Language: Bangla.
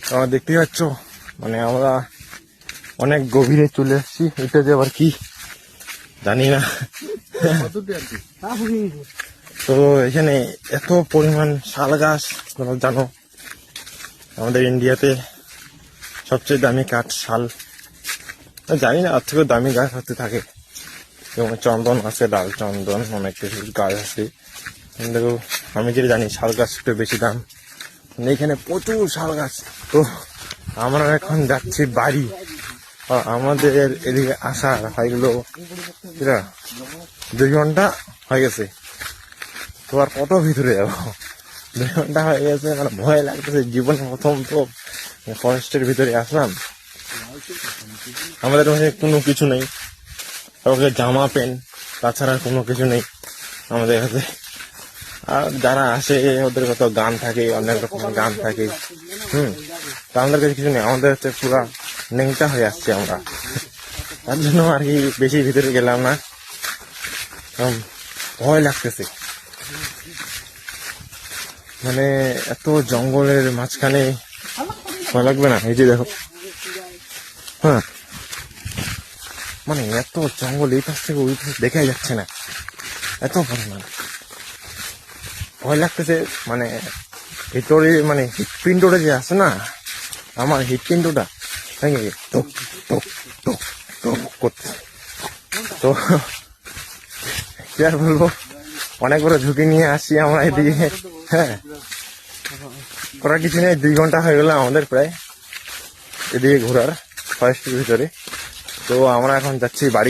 তোমরা দেখতেই পাচ্ছ, মানে আমরা অনেক গভীরে চলে এসেছি। এটা যে আবার কি জানি না। তো এখানে এত পরিমাণ শাল গাছ, তোমরা জানো আমাদের ইন্ডিয়াতে সবচেয়ে দামি কাঠ শাল। জানি না, আর থেকেও দামি গাছ হতে থাকে, যেমন চন্দন আছে, ডাল চন্দন, অনেক কিছু গাছ আছে। কিন্তু আমি যেটা জানি শাল গাছ একটু বেশি দাম। এখানে প্রচুর শাল গাছ। তো আমরা এখন যাচ্ছি বাড়ি। আমাদের এদিকে আসা হয়ে গেল 2 ঘন্টা হয়ে গেছে। তো আর কত ভিতরে যাবো, 2 ঘন্টা হয়ে গেছে, মানে ভয় লাগতেছে। জীবনে প্রথম তো ফরেস্টের ভিতরে আসলাম। আমাদের কাছে কোনো কিছু নেই, কাউকে জামা প্যান্ট, তাছাড়া কোনো কিছু নেই আমাদের কাছে। আর যারা আসে ওদের কত গান থাকে, অনেক রকমের গান থাকে। তা আমাদের কাছে কিছু নেই, আমাদের হচ্ছে পুরা নেংটা হয়ে আসছে আমরা। তার জন্য আর কি বেশি ভিতরে গেলাম না, ভয় লাগতেছে। মানে এত জঙ্গলের মাঝখানে ভয় লাগবে না? এই যে দেখো, হ্যাঁ, মানে এত জঙ্গল, এই পাশ থেকে ওই পাশে দেখাই যাচ্ছে না, এত পরিমাণ ভয় লাগতেছে। মানে ভিতরে মানে হৃৎপিণ্ডটা যে আছে না, আমার হৃৎপিণ্ডটা ভেঙে টক টক টক টক করছে। তো কি আর বলবো, অনেক বড় ঝুঁকি নিয়ে আসছি আমরা এদিকে। হ্যাঁ, করার কিছু নেই, 2 ঘন্টা হয়ে গেল আমাদের প্রায় এদিকে ঘোরার ফরেস্টের ভিতরে। তো আমরা এখন যাচ্ছি বাড়ি।